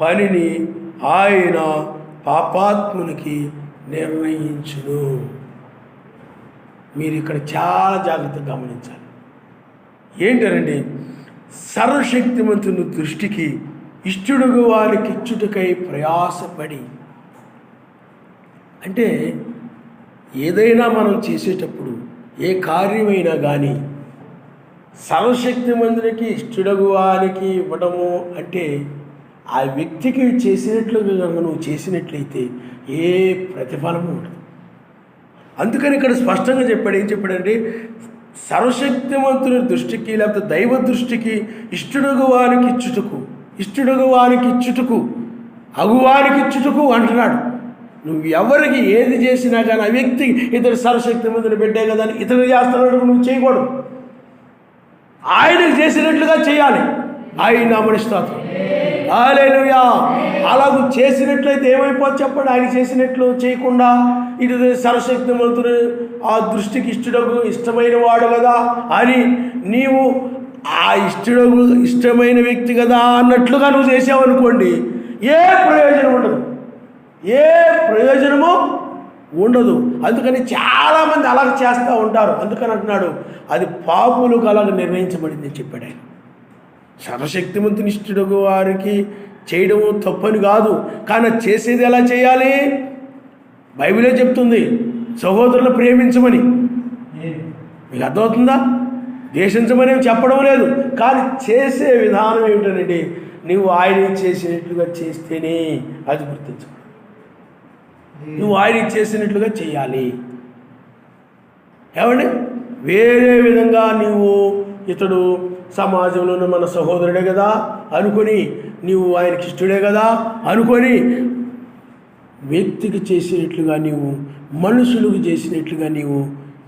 పనిని ఆయన పాపాత్మునికి నిర్ణయించును. మీరు ఇక్కడ చాలా జాగ్రత్తగా గమనించాలి. ఏంటనండి? సర్వశక్తిమంతుని దృష్టికి ఇష్టడుగు వారికి ఇచ్చుటకై ప్రయాసపడి. అంటే ఏదైనా మనం చేసేటప్పుడు, ఏ కార్యమైనా కానీ సర్వశక్తిమంతునికి ఇష్టడుగు వారికి ఇవ్వడము అంటే ఆ వ్యక్తికి చేసినట్లుగా కనుక నువ్వు చేసినట్లయితే ఏ ప్రతిఫలము ఉండదు. అందుకని ఇక్కడ స్పష్టంగా చెప్పాడు. ఏం చెప్పాడంటే, సర్వశక్తిమంతుని దృష్టికి, లేకపోతే దైవ దృష్టికి ఇష్టడుగు వారికి ఇచ్చుటకు అగువానికి ఇచ్చుటకు అంటున్నాడు. నువ్వు ఎవరికి ఏది చేసినా కానీ ఆ వ్యక్తి ఇతడు సర్వశక్తిమంతుని బిడ్డే కదా అని ఇతడు చేస్తున్నాడు నువ్వు చేయకూడదు. ఆయనకు చేసినట్లుగా చేయాలి. ఆయన నామనిస్తారు. హల్లెలూయా. అలాగూ చేసినట్లయితే ఏమైపోతుంది చెప్పండి? ఆయన చేసినట్లు చేయకుండా ఇటు సర్వశక్తిమంతుడు ఆ దృష్టికి ఇష్టమైన వాడు కదా అని నీవు ఆ ఇష్టమైన వ్యక్తి కదా అన్నట్లుగా నువ్వు చేసావనుకోండి, ఏ ప్రయోజనం ఉండదు, ఏ ప్రయోజనము ఉండదు. అందుకని చాలామంది అలాగ చేస్తూ ఉంటారు. అందుకని అంటున్నాడు, అది పాపులకు అలాగ నిర్ణయించబడింది అని చెప్పాడు ఆయన. సర్వశక్తిమంతుని ఇష్టడుగు వారికి చేయడము తప్పని కాదు, కానీ చేసేది ఎలా చేయాలి? బైబిలే చెప్తుంది, సహోదరులు ప్రేమించమని. మీకు అర్థమవుతుందా? ద్వేషించమని చెప్పడం లేదు, కానీ చేసే విధానం ఏమిటంటే నువ్వు ఆయన చేసినట్లుగా చేస్తేనే అది గుర్తించు. నువ్వు ఆయన చేసినట్లుగా చేయాలి. ఏమండి? వేరే విధంగా నీవు ఇతడు సమాజంలోనే మన సహోదరుడే కదా అనుకొని, నీవు ఆయనకి ఇష్టడే కదా అనుకొని వ్యక్తికి చేసినట్లుగా నీవు, మనుషులకు చేసినట్లుగా నీవు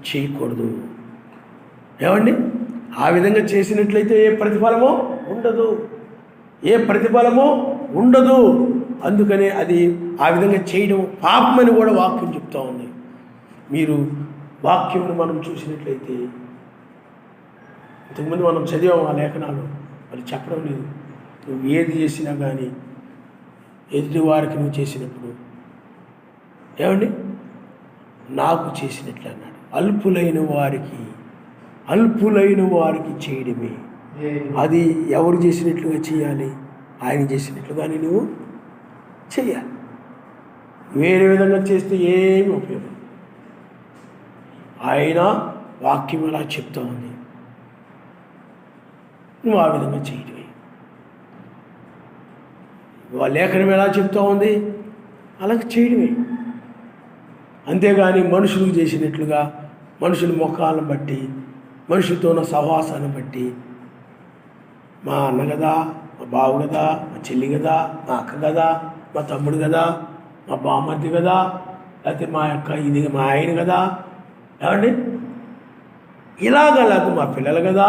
చేయకూడదు. ఏమండి? ఆ విధంగా చేసినట్లయితే ఏ ప్రతిఫలమో ఉండదు, ఏ ప్రతిఫలమో ఉండదు. అందుకనే అది ఆ విధంగా చేయడం పాపమని కూడా వాక్యం చెప్తా ఉంది. మీరు వాక్యమును మనం చూసినట్లయితే, ఇంతకుముందు మనం చదివాము ఆ లేఖనాలు, మరి చెప్పడం లేదు. నువ్వు ఏది చేసినా కానీ ఎదుటి వారికి నువ్వు చేసినప్పుడు ఏమండి నాకు చేసినట్లు అన్నాడు. అల్పులైన వారికి చేయడమే. అది ఎవరు చేసినట్లుగా చేయాలి? ఆయన చేసినట్లుగానే నువ్వు చేయాలి. వేరే విధంగా చేస్తే ఏమి ఉపయోగం? ఆయన వాక్యం అలా చెప్తా ఉంది, నువ్వు ఆ విధంగా చేయడమే. లేఖనం ఎలా చెప్తా ఉంది, అలాగే చేయడమే. అంతేగాని మనుషులకు చేసినట్లుగా, మనుషుల ముఖాలను బట్టి, మనుషులతో ఉన్న సహవాసాన్ని బట్టి మా అన్న కదా, మా బావ కదా, మా చెల్లి కదా, మా అక్క కదా, మా తమ్ముడు కదా, మా బామ్మర్ది కదా, లేకపోతే మా యొక్క ఇది మా ఆయన కదా, ఏమండి లేకపోతే మా పిల్లలు కదా,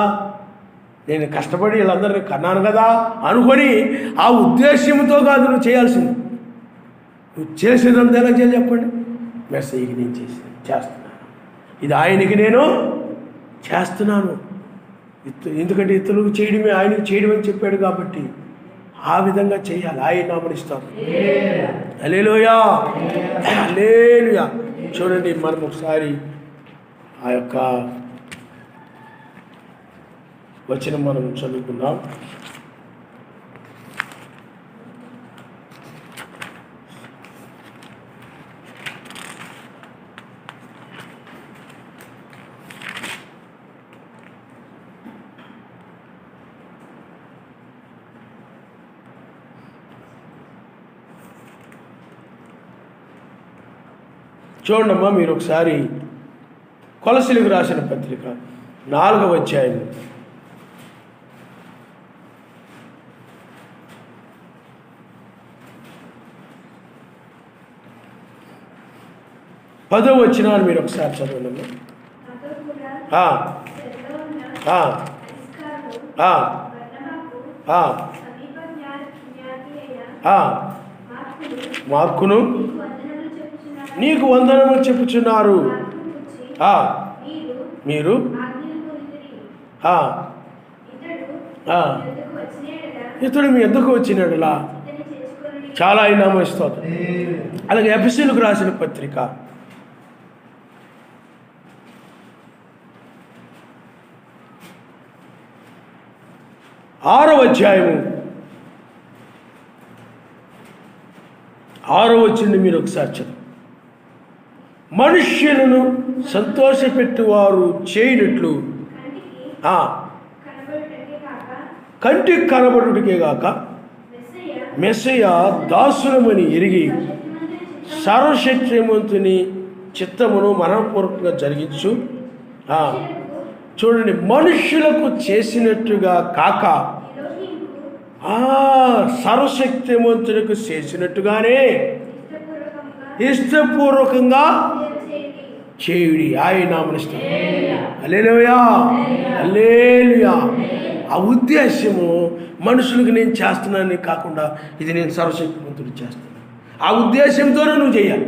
నేను కష్టపడి వీళ్ళందరినీ కన్నాను కదా అనుకొని ఆ ఉద్దేశ్యంతో కాదు నువ్వు చేయాల్సింది. నువ్వు చేసేదంతా ఎలా చేయాలి చెప్పండి? మెసేజ్కి నేను చేస్తున్నాను, ఇది ఆయనకి నేను చేస్తున్నాను. ఎందుకంటే ఇతరులకు చేయడమే ఆయనకు చేయడం అని చెప్పాడు కాబట్టి ఆ విధంగా చేయాలి. ఆయన నామనిస్తాను. హల్లెలూయా, హల్లెలూయా. చూడండి, మనం ఒకసారి ఆ యొక్క వచనం మనం చదువుకుందాం. చూడమ్మా, మీరు ఒకసారి కొలసీలకు రాసిన పత్రిక 4వ అధ్యాయం 10వ వచనాన్ని మీరు ఒకసారి చదవండి. మార్కును నీకు వందనములు చెప్పుచున్నారు. మీరు ఇతడు మీ ఎందుకు వచ్చినాడులా చాలా ఇనామం ఇస్తుంది. అలాగే ఎఫెసీయులకు రాసిన పత్రిక 6వ అధ్యాయము 6వ వచనం మీరు ఒకసారి చదువు. మనుష్యులను సంతోషపెట్టువారు చేయనట్లు కంటికి కనబడుటకే గాక మెస్సయ్య దాసులమని ఎరిగి సర్వశక్తిమంతుని చిత్తమును మనపూర్వకంగా జరిగించు. చూడండి, మనుష్యులకు చేసినట్టుగా కాక సర్వశక్తిమంతులకు చేసినట్టుగానే ఇష్టపూర్వకంగా చేయుడి. ఆయన నామనిస్తాను. హల్లెలూయా, హల్లెలూయా. ఆ ఉద్దేశము మనుషులకు నేను చేస్తున్నానని కాకుండా ఇది నేను సర్వశక్తిమంతుడు చేస్తాను. ఆ ఉద్దేశంతోనే నువ్వు చేయాలి,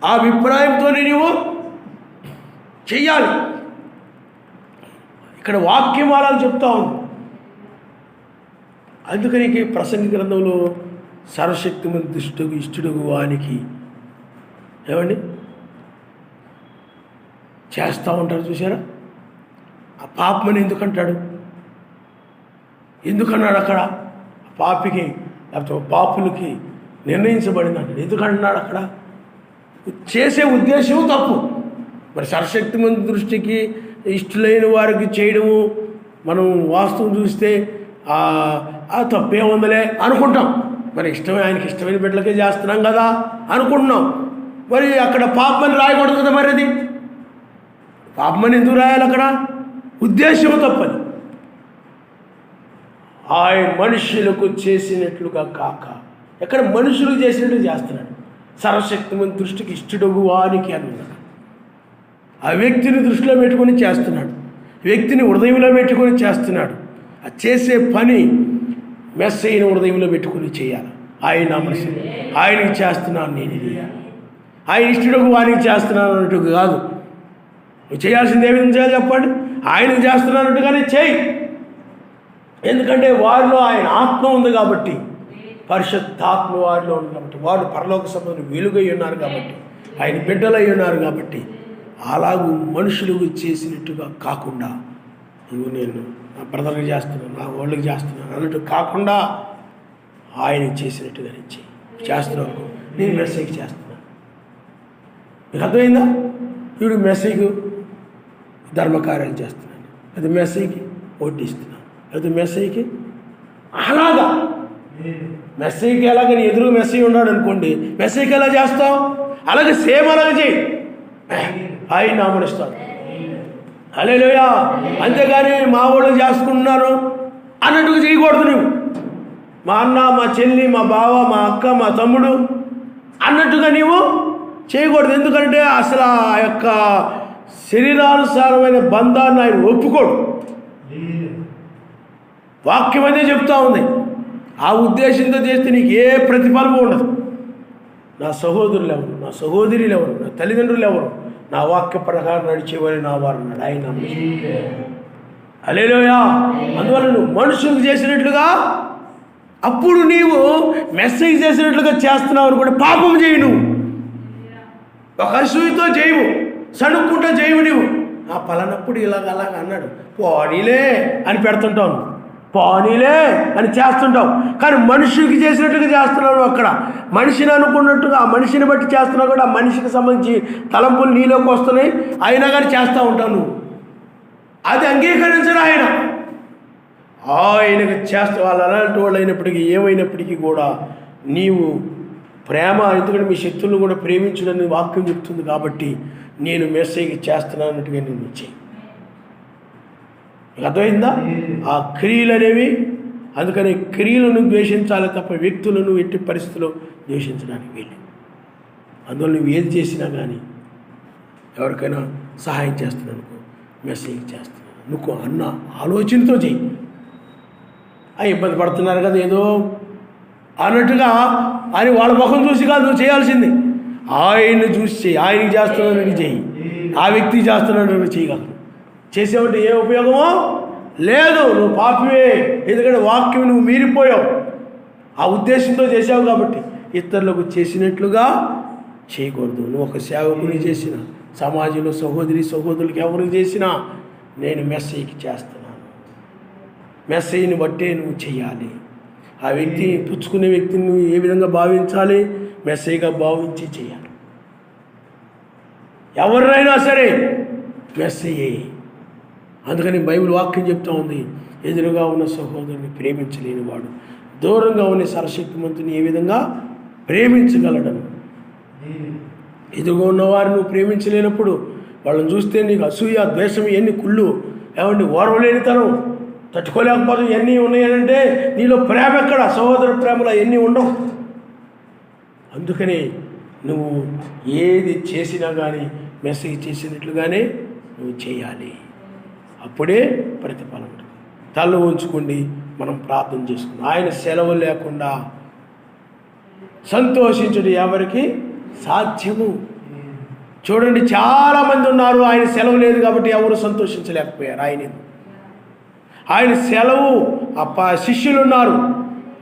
ఆ అభిప్రాయంతోనే నువ్వు చెయ్యాలి. ఇక్కడ వాక్యం వాళ్ళని చెప్తా ఉంది. అందుకని ప్రసంగి గ్రంథంలో సర్వశక్తిమంతుడు దుష్టుడు ఇష్టుడు వానికి ఏమండి చేస్తూ ఉంటారు. చూసారా? ఆ పాపమని ఎందుకంటాడు? ఎందుకన్నాడు అక్కడ? పాపికి లేకపోతే పాపులకి నిర్ణయించబడింది అంటాడు. ఎందుకంటున్నాడు అక్కడ? చేసే ఉద్దేశం తప్పు. మరి సర్వశక్తిమంతుడి దృష్టికి ఇష్టలైన వారికి చేయడము మనం వాస్తవం చూస్తే ఆ తప్పే ఉందలే అనుకుంటాం. మరి ఆయనకి ఇష్టమైన బిడ్డలకే చేస్తున్నాం కదా అనుకుంటున్నాం. మరి అక్కడ పాపమని రాయకూడదు కదా. మరి అది పాపమని ఎందుకు రాయాలి? అక్కడ ఉద్దేశం తప్పని. ఆయన మనుషులకు చేసినట్లుగా కాక, ఎక్కడ మనుషులకు చేసినట్టు చేస్తున్నాడు. సర్వశక్తిమంతుడి దృష్టికి ఇష్టడు వానికి అని ఉన్నాడు. ఆ వ్యక్తిని దృష్టిలో పెట్టుకొని చేస్తున్నాడు, వ్యక్తిని హృదయంలో పెట్టుకొని చేస్తున్నాడు. ఆ చేసే పని మెస్సయ్యను హృదయంలో పెట్టుకుని చేయాలి. ఆయన మనసు ఆయనకి చేస్తున్నాను, నేను ఇది ఆయన ఇష్టడుకు వానికి చేస్తున్నాను అన్నట్టు కాదు. నువ్వు చేయాల్సింది ఏ విధంగా చేయాలి చెప్పండి? ఆయనకు చేస్తున్నట్టుగానే చేయి. ఎందుకంటే వారిలో ఆయన ఆత్మ ఉంది కాబట్టి, పరిశుద్ధాత్మ వారిలో ఉంది కాబట్టి, వారు పరలోక సంబంధం వెలుగై ఉన్నారు కాబట్టి, ఆయన బిడ్డలై ఉన్నారు కాబట్టి, అలాగూ మనుషులకు చేసినట్టుగా కాకుండా నువ్వు నేను నా బ్రదర్కి చేస్తున్నాను, నా వాళ్ళకి చేస్తున్నాను అన్నట్టు కాకుండా ఆయనకి చేసినట్టుగా నుంచి చేస్తున్నాను. నేను మెస్సేజ్కి చేస్తున్నాను. మీకు అర్థమైందా? ఇప్పుడు మెస్సేజ్కి ధర్మకార్యాలు చేస్తున్నాను, అది మెస్సేజ్కి వడ్డిస్తున్నాను, అది మెస్సేజ్కి అలాగా. మెస్సేజ్కి ఎలాగ నీ ఎదురు మెస్సేజ్ ఉన్నాడు అనుకోండి, మెస్సేజ్కి ఎలా చేస్తావు? అలాగే సేమ్ అలాగే చేయి. ఆయన నామనిస్తాడు. హల్లెలూయా. అంతేగాని మా వాళ్ళు చేసుకుంటున్నారు అన్నట్టుగా చేయకూడదు. నువ్వు మా అన్న, మా చెల్లి, మా బావ, మా అక్క, మా తమ్ముడు అన్నట్టుగా నీవు చేయకూడదు. ఎందుకంటే అసలు ఆ యొక్క శరీరానుసారమైన బంధాన్ని ఆయన ఒప్పుకోడు. వాక్యం అదే చెప్తా ఉంది. ఆ ఉద్దేశంతో చేస్తే నీకు ఏ ప్రతిఫలం ఉండదు. నా సహోదరులు ఎవరు, నా సహోదరులు ఎవరు, నా తల్లిదండ్రులు ఎవరు, నా వాక్య ప్రకారం నడిచేవారు నా వారు అన్నాడు ఆయన. హల్లెలూయా. అందువల్ల నువ్వు మనుషులకు చేసినట్లుగా అప్పుడు నీవు మెసేజ్ చేసినట్లుగా చేస్తున్నావు అని కూడా పాపం చేయు. నువ్వు ఒక అసూయతో చేయవు, సణుక్కుంటూ చేయవు. నువ్వు ఆ పలానప్పుడు అలాగ అన్నాడు పోనీలే అని పెడుతుంటావు, పోనీలే అని చేస్తుంటావు. కానీ మనిషికి చేసినట్టుగా చేస్తున్నావు. అక్కడ మనిషిని అనుకున్నట్టుగా ఆ మనిషిని బట్టి చేస్తున్నావు కూడా ఆ మనిషికి సంబంధించి తలంపులు నీలోకి వస్తున్నాయి, అయినా కానీ చేస్తూ ఉంటావు నువ్వు. అది అంగీకరించడు ఆయన. ఆయనకు చేస్తే వాళ్ళు అలాంటి వాళ్ళు అయినప్పటికీ ఏమైనప్పటికీ కూడా నీవు ప్రేమ, ఎందుకంటే మీ శక్తులను కూడా ప్రేమించడని వాక్యం చెప్తుంది కాబట్టి నేను మెసేజ్ చేస్తున్నాను అన్నట్టుగా నేను చెయ్యి. అర్థమైందా? ఆ క్రియలు అనేవి, అందుకని క్రియలను ద్వేషించాలి తప్ప వ్యక్తులను ఎట్టి పరిస్థితుల్లో ద్వేషించడానికి వీలు. అందువల్ల నువ్వు ఏది చేసినా కానీ ఎవరికైనా సహాయం చేస్తున్నాను అనుకో, మెసేజ్ చేస్తున్నాను నువ్వు అన్న ఆలోచనతో చెయ్యి. ఇబ్బంది పడుతున్నారు కదా ఏదో అన్నట్టుగా అని వాళ్ళ ముఖం చూసి కాదు నువ్వు చేయాల్సింది. ఆయన్ని చూసి చెయ్యి. ఆయనకి చేస్తున్నాడు చెయ్యి, ఆ వ్యక్తికి చేస్తున్నాడు చేయగలరు. చేసేవంటే ఏ ఉపయోగమో లేదు. నువ్వు పాపివే. ఎందుకంటే వాక్యం నువ్వు మీరిపోయావు. ఆ ఉద్దేశంతో చేసావు కాబట్టి ఇతరులకు చేసినట్లుగా చేయకూడదు. నువ్వు ఒక సేవకుని చేసిన, సమాజంలో సహోదరులకు ఎవరికి చేసినా నేను మెసేజ్కి చేస్తున్నాను. మెసేజ్ని బట్టే నువ్వు చెయ్యాలి. ఆ వ్యక్తి పుచ్చుకునే వ్యక్తిని నువ్వు ఏ విధంగా భావించాలి, మెసేజ్గా భావించి చేయాలి. ఎవరినైనా సరే మెసేజ్. అందుకని బైబిల్ వాక్యం చెప్తా ఉంది, ఎదురుగా ఉన్న సహోదరుని ప్రేమించలేని వాడు దూరంగా ఉన్న సర్వశక్తిమంతుని ఏ విధంగా ప్రేమించగలడను. ఎదురుగా ఉన్నవారు నువ్వు ప్రేమించలేనప్పుడు వాళ్ళని చూస్తే నీకు అసూయ, ద్వేషం, ఎన్ని కుళ్ళు, ఏమంటే ఓర్వలేనితనం, తట్టుకోలేకపోతే ఎన్ని ఉన్నాయనంటే నీలో ప్రేమ ఎక్కడ? సహోదర ప్రేమలో ఎన్ని ఉండవు. అందుకని నువ్వు ఏది చేసినా కానీ మెసేజ్ చేసినట్లుగానే నువ్వు చేయాలి. అప్పుడే ప్రతిఫలం ఉంటుంది. తల ఉంచుకోండి, మనం ప్రార్థన చేసుకుందాం. ఆయన సెలవు లేకుండా సంతోషించుడు ఎవరికి సాధ్యము? చూడండి, చాలామంది ఉన్నారు, ఆయన సెలవు లేదు కాబట్టి ఎవరు సంతోషించలేకపోయారు. ఆయన సెలవు శిష్యులు ఉన్నారు,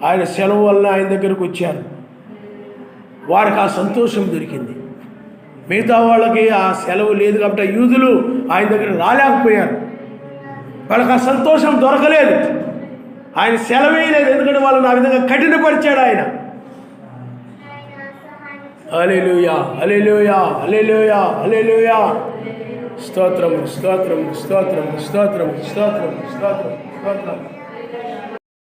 ఆయన సెలవు వలన ఆయన దగ్గరకు వచ్చారు, వారికి ఆ సంతోషం దొరికింది. మిగతా వాళ్ళకి ఆ సెలవు లేదు కాబట్టి ఆ యూదులు ఆయన దగ్గర రాలేకపోయారు, వాళ్ళకి ఆ సంతోషం దొరకలేదు. ఆయన సెలవే లేదు, ఎందుకంటే వాళ్ళని ఆ విధంగా కఠినపరిచాడు ఆయన. హల్లెలూయా, హల్లెలూయా, హల్లెలూయా, హల్లెలూయా. స్తోత్రం, స్తోత్రం, స్తోత్రం, స్తోత్రం, స్తోత్రం, స్తోత్రం, స్తోత్రం.